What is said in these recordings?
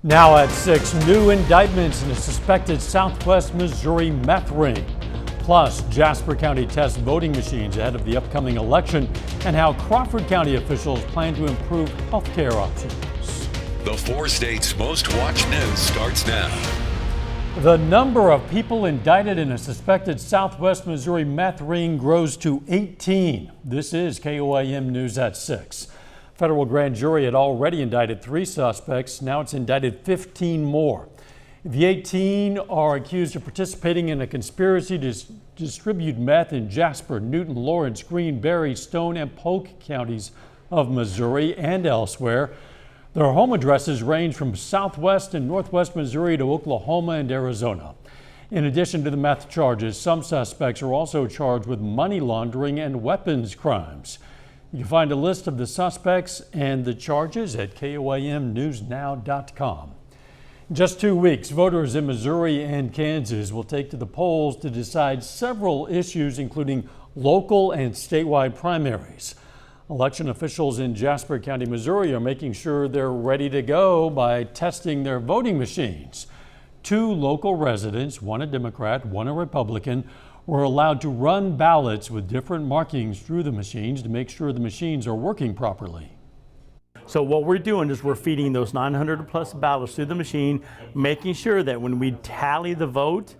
Now at 6, new indictments in a suspected Southwest Missouri meth ring. Plus, Jasper County tests voting machines ahead of the upcoming election and how Crawford County officials plan to improve health care options. The 4 states' most watched news starts now. The number of people indicted in a suspected Southwest Missouri meth ring grows to 18. This is KOAM News at 6. Federal grand jury had already indicted 3 suspects. Now it's indicted 15 more. The 18 are accused of participating in a conspiracy to distribute meth in Jasper, Newton, Lawrence, Green, Berry, Stone, and Polk counties of Missouri and elsewhere. Their home addresses range from southwest and northwest Missouri to Oklahoma and Arizona. In addition to the meth charges, some suspects are also charged with money laundering and weapons crimes. You can find a list of the suspects and the charges at KOAMnewsnow.com. In just 2 weeks, voters in Missouri and Kansas will take to the polls to decide several issues, including local and statewide primaries. Election officials in Jasper County, Missouri are making sure they're ready to go by testing their voting machines. 2 local residents, one a Democrat, one a Republican, were allowed to run ballots with different markings through the machines to make sure the machines are working properly. So what we're doing is we're feeding those 900 plus ballots through the machine, making sure that when we tally the vote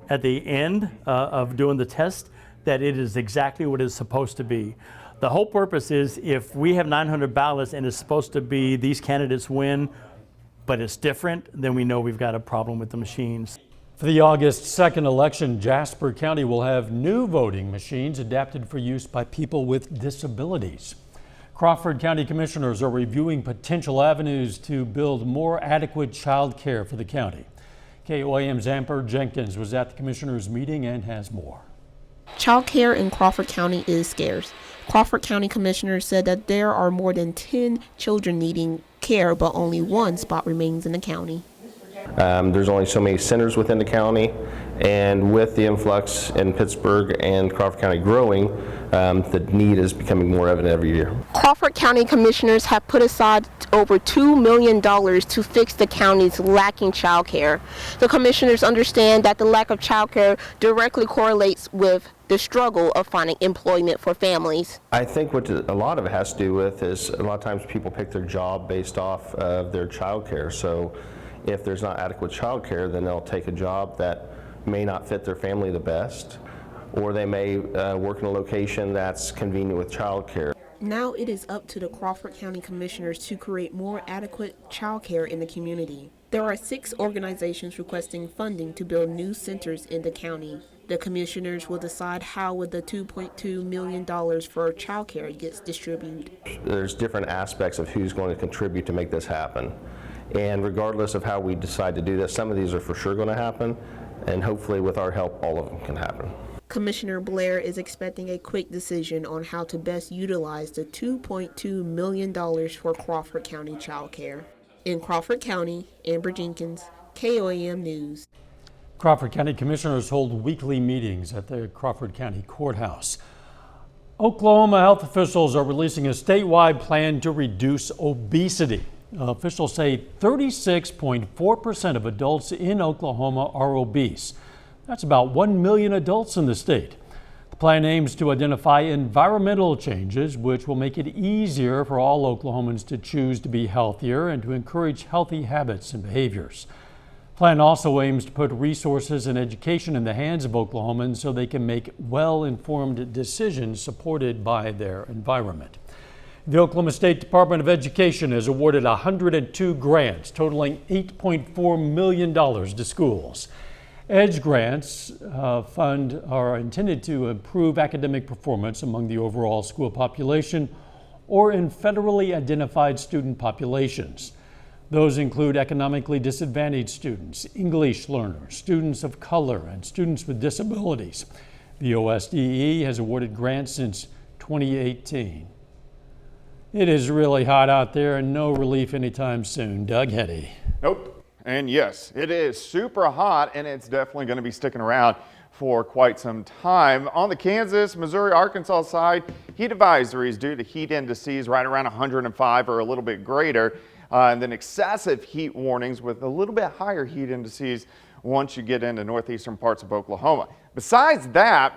at the end of doing the test, that it is exactly what it's supposed to be. The whole purpose is if we have 900 ballots and it's supposed to be these candidates win, but it's different, then we know we've got a problem with the machines. For the August 2nd election, Jasper County will have new voting machines adapted for use by people with disabilities. Crawford County commissioners are reviewing potential avenues to build more adequate child care for the county. KOAM's Amber Jenkins was at the commissioners' meeting and has more. Child care in Crawford County is scarce. Crawford County commissioners said that there are more than 10 children needing care, but only 1 spot remains in the county. There's only so many centers within the county, and with the influx in Pittsburgh and Crawford County growing, the need is becoming more evident every year. Crawford County commissioners have put aside over $2 million to fix the county's lacking child care. The commissioners understand that the lack of child care directly correlates with the struggle of finding employment for families. I think what a lot of it has to do with is a lot of times people pick their job based off of their child care. So if there's not adequate child care, then they'll take a job that may not fit their family the best, or they may work in a location that's convenient with child care. Now it is up to the Crawford County commissioners to create more adequate child care in the community. There are 6 organizations requesting funding to build new centers in the county. The commissioners will decide how the $2.2 million for child care gets distributed. There's different aspects of who's going to contribute to make this happen. And regardless of how we decide to do this, some of these are for sure going to happen, and hopefully with our help, all of them can happen. Commissioner Blair is expecting a quick decision on how to best utilize the $2.2 million for Crawford County child care. In Crawford County, Amber Jenkins, KOAM News. Crawford County commissioners hold weekly meetings at the Crawford County Courthouse. Oklahoma health officials are releasing a statewide plan to reduce obesity. Officials say 36.4% of adults in Oklahoma are obese. That's about 1 million adults in the state. The plan aims to identify environmental changes which will make it easier for all Oklahomans to choose to be healthier and to encourage healthy habits and behaviors. The plan also aims to put resources and education in the hands of Oklahomans so they can make well-informed decisions supported by their environment. The Oklahoma State Department of Education has awarded 102 grants totaling $8.4 million to schools. EDGE grants are intended to improve academic performance among the overall school population or in federally identified student populations. Those include economically disadvantaged students, English learners, students of color, and students with disabilities. The OSDE has awarded grants since 2018. It is really hot out there and no relief anytime soon. Doug Heddy. Nope. And yes, it is super hot and it's definitely going to be sticking around for quite some time. On the Kansas, Missouri, Arkansas side, heat advisories due to heat indices right around 105 or a little bit greater. and then excessive heat warnings with a little bit higher heat indices once you get into northeastern parts of Oklahoma. Besides that,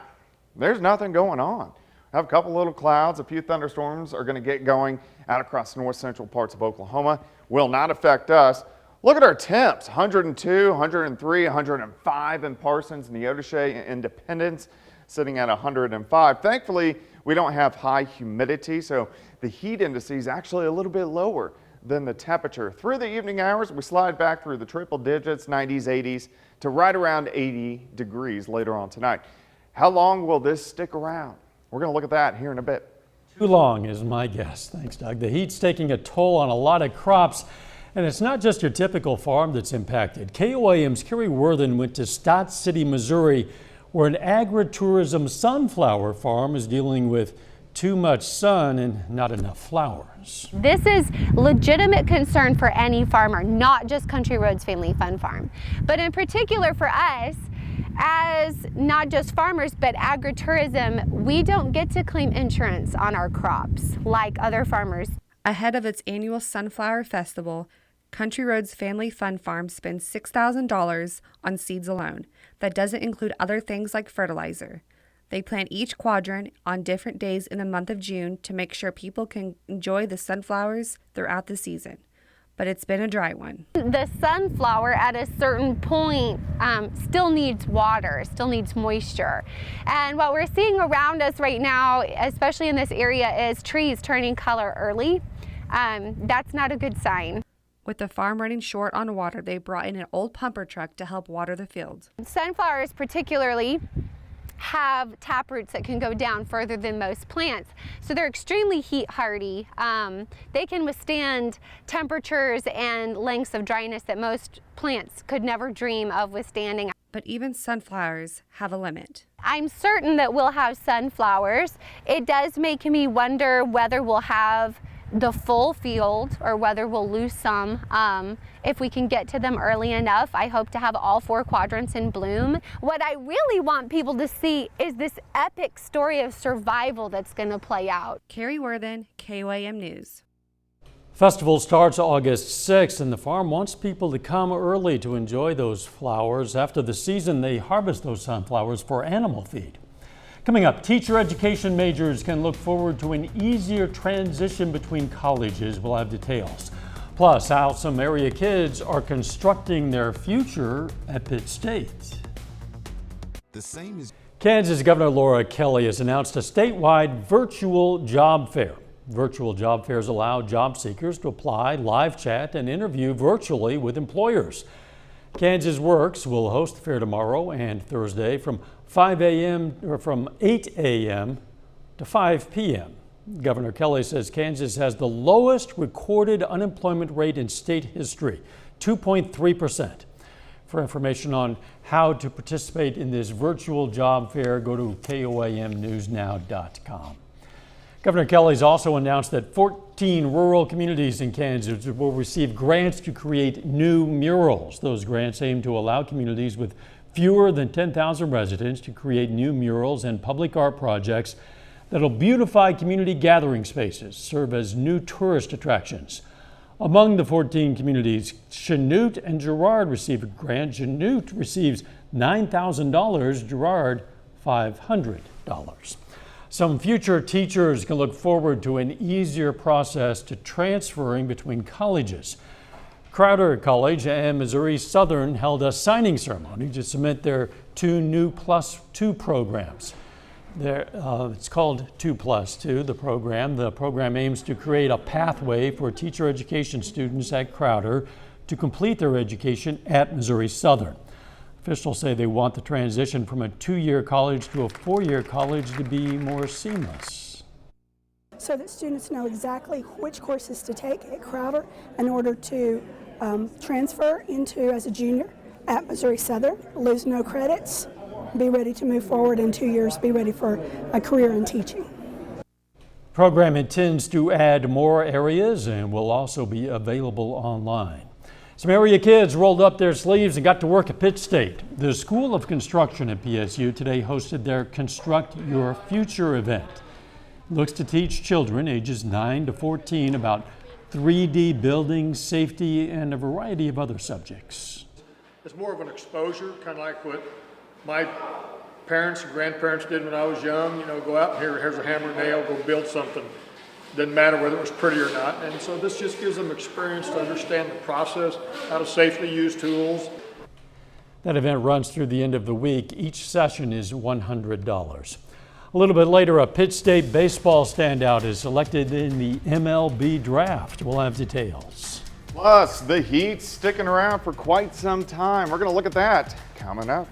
there's nothing going on. Have a couple little clouds, a few thunderstorms are going to get going out across north central parts of Oklahoma. Will not affect us. Look at our temps, 102, 103, 105 in Parsons, Neodesha, and Independence, sitting at 105. Thankfully, we don't have high humidity, so the heat index is actually a little bit lower than the temperature. Through the evening hours, we slide back through the triple digits, 90s, 80s, to right around 80 degrees later on tonight. How long will this stick around? We're going to look at that here in a bit. Too long is my guess. Thanks, Doug. The heat's taking a toll on a lot of crops, and it's not just your typical farm that's impacted. KOAM's Kerry Worthen went to Stott City, Missouri, where an agritourism sunflower farm is dealing with too much sun and not enough flowers. This is legitimate concern for any farmer, not just Country Roads Family Fun Farm, but in particular for us, as not just farmers, but agritourism, we don't get to claim insurance on our crops like other farmers. Ahead of its annual Sunflower Festival, Country Roads Family Fun Farm spends $6,000 on seeds alone. That doesn't include other things like fertilizer. They plant each quadrant on different days in the month of June to make sure people can enjoy the sunflowers throughout the season. But it's been a dry one. The sunflower at a certain point still needs water, still needs moisture. And what we're seeing around us right now, especially in this area, is trees turning color early. That's not a good sign. With the farm running short on water, they brought in an old pumper truck to help water the fields. Sunflowers particularly have tap roots that can go down further than most plants. So they're extremely heat hardy. They can withstand temperatures and lengths of dryness that most plants could never dream of withstanding. But even sunflowers have a limit. I'm certain that we'll have sunflowers. It does make me wonder whether we'll have the full field or whether we'll lose some. If we can get to them early enough, I hope to have all 4 quadrants in bloom. What I really want people to see is this epic story of survival that's going to play out. Kerry Worthen, KOAM News. Festival starts August 6th, and the farm wants people to come early to enjoy those flowers. After the season, they harvest those sunflowers for animal feed. Coming up, teacher education majors can look forward to an easier transition between colleges. We'll have details. Plus, how some area kids are constructing their future at Pitt State. Kansas Governor Laura Kelly has announced a statewide virtual job fair. Virtual job fairs allow job seekers to apply, live chat, and interview virtually with employers. Kansas Works will host the fair tomorrow and Thursday from 8 a.m. to 5 p.m. Governor Kelly says Kansas has the lowest recorded unemployment rate in state history, 2.3%. For information on how to participate in this virtual job fair, go to KOAMnewsnow.com. Governor Kelly's also announced that 14 rural communities in Kansas will receive grants to create new murals. Those grants aim to allow communities with fewer than 10,000 residents to create new murals and public art projects that'll beautify community gathering spaces, serve as new tourist attractions. Among the 14 communities, Chanute and Girard receive a grant. Chanute receives $9,000, Girard $500. Some future teachers can look forward to an easier process to transferring between colleges. Crowder College and Missouri Southern held a signing ceremony to submit their 2 new +2 programs. It's called 2+2, the program. The program aims to create a pathway for teacher education students at Crowder to complete their education at Missouri Southern. Officials say they want the transition from a 2-year college to a 4-year college to be more seamless. So that students know exactly which courses to take at Crowder in order to transfer into as a junior at Missouri Southern, lose no credits, be ready to move forward in 2 years, be ready for a career in teaching. The program intends to add more areas and will also be available online. Some area kids rolled up their sleeves and got to work at Pitt State. The School of Construction at PSU today hosted their Construct Your Future event. It looks to teach children ages 9 to 14 about 3D building, safety, and a variety of other subjects. It's more of an exposure, kind of like what my parents and grandparents did when I was young. You know, go out and here's a hammer and nail, go build something. Didn't matter whether it was pretty or not. And so this just gives them experience to understand the process, how to safely use tools. That event runs through the end of the week. Each session is $100. A little bit later, a Pitt State baseball standout is selected in the MLB draft. We'll have details. Plus, the Heat's sticking around for quite some time. We're going to look at that coming up.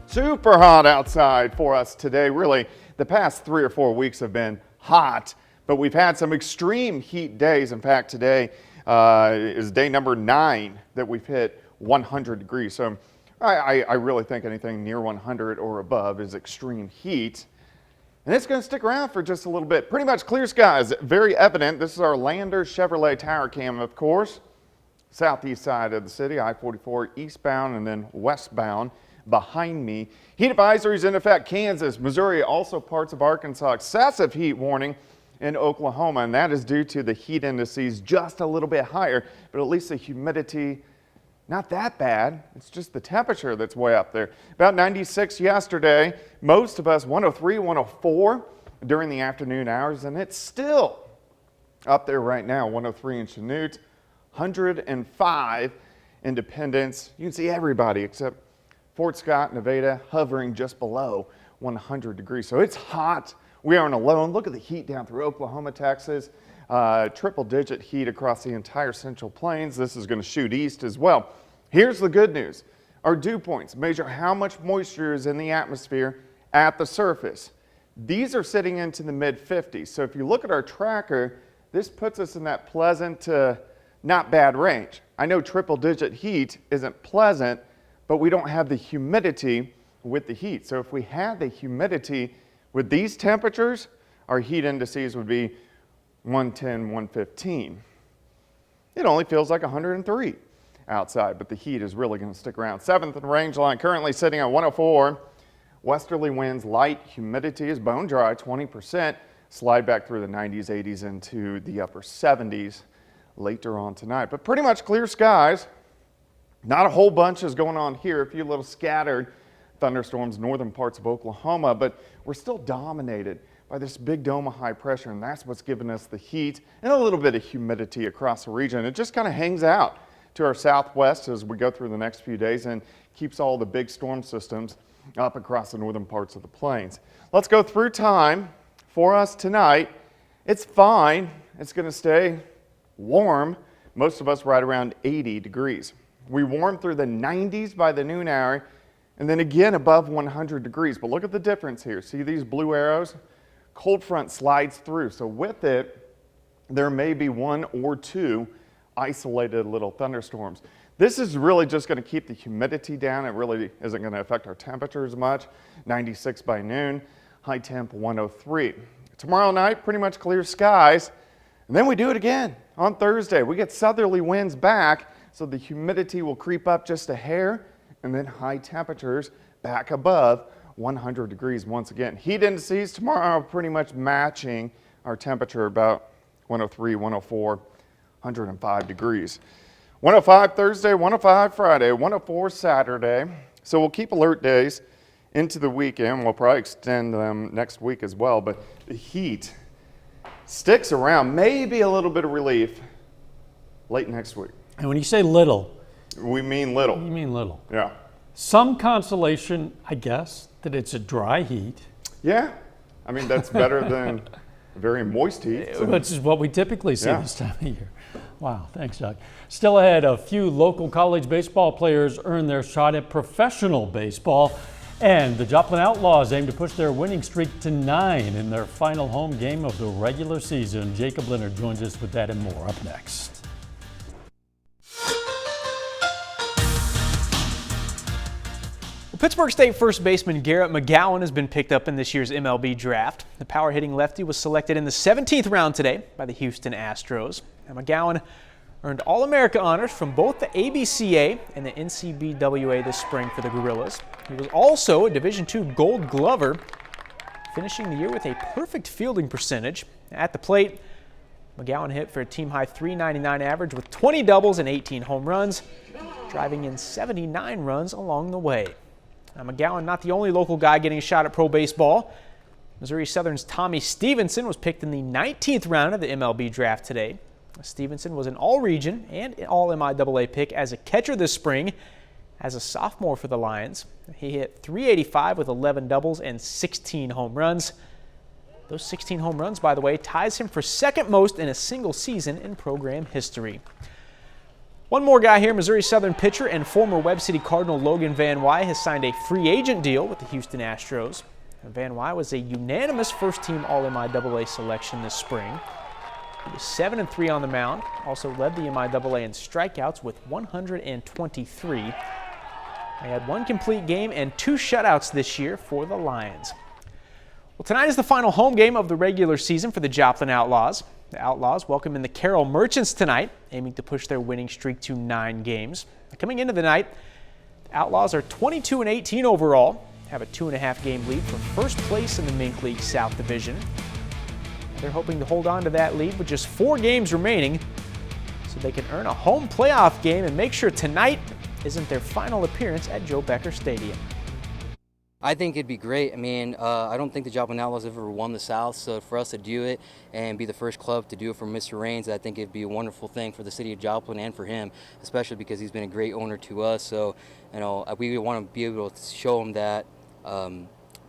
Super hot outside for us today. Really, the past 3 or 4 weeks have been hot, but we've had some extreme heat days. In fact, today is day number 9 that we've hit 100 degrees. So I really think anything near 100 or above is extreme heat. And it's going to stick around for just a little bit. Pretty much clear skies, very evident. This is our Lander Chevrolet Tower Cam, of course. Southeast side of the city, I-44 eastbound and then westbound behind me. Heat advisories in effect, Kansas, Missouri, also parts of Arkansas. Excessive heat warning in Oklahoma, and that is due to the heat indices just a little bit higher, but at least the humidity not that bad. It's just the temperature that's way up there. About 96 yesterday. Most of us 103, 104 during the afternoon hours, and it's still up there right now. 103 in Chanute, 105 Independence. You can see everybody except Fort Scott, Nevada, hovering just below 100 degrees. So it's hot. We aren't alone. Look at the heat down through Oklahoma, Texas. Triple-digit heat across the entire Central Plains. This is going to shoot east as well. Here's the good news. Our dew points measure how much moisture is in the atmosphere at the surface. These are sitting into the mid-50s. So if you look at our tracker, this puts us in that pleasant to not bad range. I know triple-digit heat isn't pleasant, but we don't have the humidity with the heat. So if we had the humidity with these temperatures, our heat indices would be 110, 115. It only feels like 103 outside, but the heat is really going to stick around. 7th in range line currently sitting at 104. Westerly winds, light, humidity is bone dry, 20%. Slide back through the 90s, 80s into the upper 70s later on tonight. But pretty much clear skies. Not a whole bunch is going on here. A few little scattered thunderstorms, northern parts of Oklahoma, but we're still dominated by this big dome of high pressure, and that's what's giving us the heat and a little bit of humidity across the region. It just kind of hangs out to our southwest as we go through the next few days and keeps all the big storm systems up across the northern parts of the plains. Let's go through time for us tonight. It's fine. It's going to stay warm. Most of us right around 80 degrees. We warm through the 90s by the noon hour and then again above 100 degrees. But look at the difference here. See these blue arrows? Cold front slides through, so with it, there may be 1 or 2 isolated little thunderstorms. This is really just going to keep the humidity down. It really isn't going to affect our temperature as much. 96 by noon, high temp 103. Tomorrow night, pretty much clear skies, and then we do it again on Thursday. We get southerly winds back, so the humidity will creep up just a hair, and then high temperatures back above 100 degrees once again. Heat indices tomorrow are pretty much matching our temperature, about 103, 104, 105 degrees. 105 Thursday, 105 Friday, 104 Saturday. So we'll keep alert days into the weekend. We'll probably extend them next week as well, but the heat sticks around. Maybe a little bit of relief late next week. And when you say little, we mean little. you mean little. Yeah. Some consolation, I guess, that it's a dry heat. Yeah. I mean, that's better than very moist heat. So. Which is what we typically see this time of year. Wow, thanks, Doug. Still ahead, a few local college baseball players earn their shot at professional baseball, and the Joplin Outlaws aim to push their winning streak to 9 in their final home game of the regular season. Jacob Leonard joins us with that and more up next. Pittsburgh State first baseman Garrett McGowan has been picked up in this year's MLB draft. The power-hitting lefty was selected in the 17th round today by the Houston Astros. Now, McGowan earned All-America honors from both the ABCA and the NCBWA this spring for the Gorillas. He was also a Division II Gold Glover finishing the year with a perfect fielding percentage. At the plate, McGowan hit for a team-high .399 average with 20 doubles and 18 home runs, driving in 79 runs along the way. Now, McGowan not the only local guy getting a shot at pro baseball. Missouri Southern's Tommy Stevenson was picked in the 19th round of the MLB draft today. Stevenson was an all-region and all-MIAA pick as a catcher this spring. As a sophomore for the Lions, he hit .385 with 11 doubles and 16 home runs. Those 16 home runs, by the way, ties him for second most in a single season in program history. One more guy here, Missouri Southern pitcher and former Webb City Cardinal Logan Van Wy has signed a free agent deal with the Houston Astros. Van Wy was a unanimous first-team All-MIAA selection this spring. He was 7-3 on the mound, also led the MIAA in strikeouts with 123. He had one complete game and 2 shutouts this year for the Lions. Well, tonight is the final home game of the regular season for the Joplin Outlaws. The Outlaws welcome in the Carroll Merchants tonight, aiming to push their winning streak to 9 games. Coming into the night, the Outlaws are 22-18 overall, have a 2.5 game lead for first place in the Mink League South Division. They're hoping to hold on to that lead with just 4 games remaining so they can earn a home playoff game and make sure tonight isn't their final appearance at Joe Becker Stadium. I think it'd be great. I mean, I don't think the Joplin Outlaws ever won the South, so for us to do it and be the first club to do it for Mr. Raines, I think it'd be a wonderful thing for the city of Joplin and for him, especially because he's been a great owner to us. So, you know, we want to be able to show him that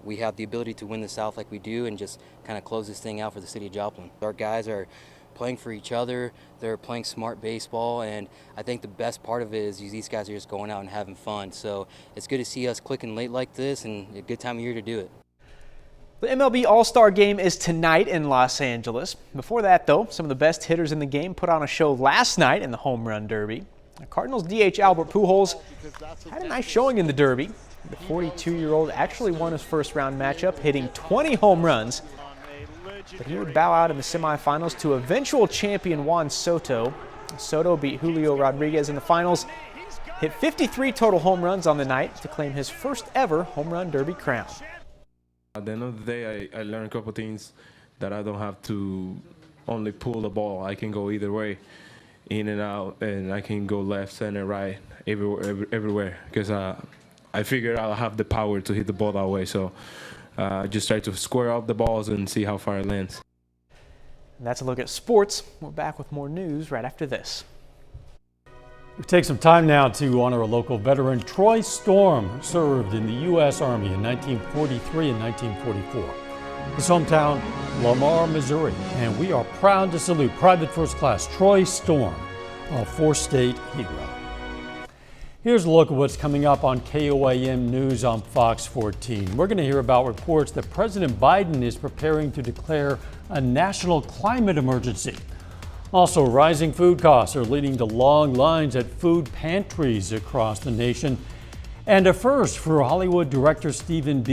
we have the ability to win the South like we do and just kind of close this thing out for the city of Joplin. Our guys are playing for each other, they're playing smart baseball, and I think the best part of it is these guys are just going out and having fun. So it's good to see us clicking late like this, and a good time of year to do it. The MLB All-Star Game is tonight in Los Angeles. Before that, though, some of the best hitters in the game put on a show last night in the Home Run Derby. The Cardinals DH Albert Pujols had a nice showing in the Derby. The 42-year-old actually won his first-round matchup, hitting 20 home runs. But he would bow out in the semifinals to eventual champion Juan Soto. Soto beat Julio Rodriguez in the finals, hit 53 total home runs on the night to claim his first ever home run derby crown. At the end of the day, I learned a couple things that I don't have to only pull the ball. I can go either way, in and out, and I can go left, center, right, everywhere. Because I figured I'll have the power to hit the ball that way. So just try to square up the balls and see how far it lands. And that's a look at sports. We're back with more news right after this. We take some time now to honor a local veteran. Troy Storm who served in the U.S. Army in 1943 and 1944. His hometown, Lamar, Missouri, and we are proud to salute Private First Class Troy Storm, a 4-state hero. Here's a look at what's coming up on KOAM News on Fox 14. We're going to hear about reports that President Biden is preparing to declare a national climate emergency. Also, rising food costs are leading to long lines at food pantries across the nation. And a first for Hollywood director Steven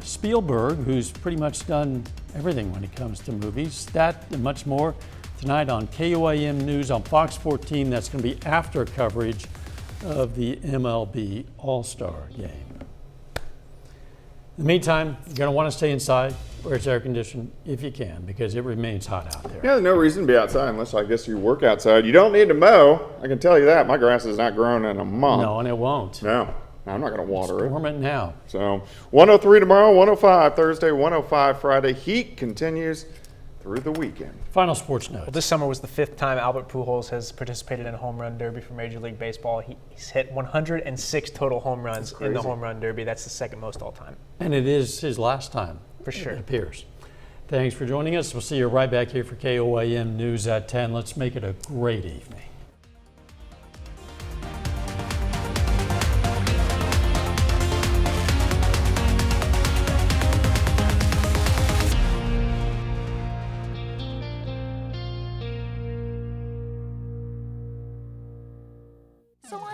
Spielberg, who's pretty much done everything when it comes to movies. That and much more tonight on KOAM News on Fox 14. That's going to be after coverage of the MLB All-Star Game. In the meantime, you're going to want to stay inside where it's air conditioned if you can, because it remains hot out there. Yeah, there's no reason to be outside unless I guess you work outside. You don't need to mow. I can tell you that. My grass is not grown in a month. No, and it won't. No, I'm not going to water it. Storm it now. So 103 tomorrow, 105 Thursday, 105 Friday. Heat continues through the weekend. Final sports notes. Well, this summer was the 5th time Albert Pujols has participated in a home run derby for Major League Baseball. He's hit 106 total home runs in the home run derby. That's the second most all time. And it is his last time. For sure. It appears. Thanks for joining us. We'll see you right back here for KOAM News at 10. Let's make it a great evening. So on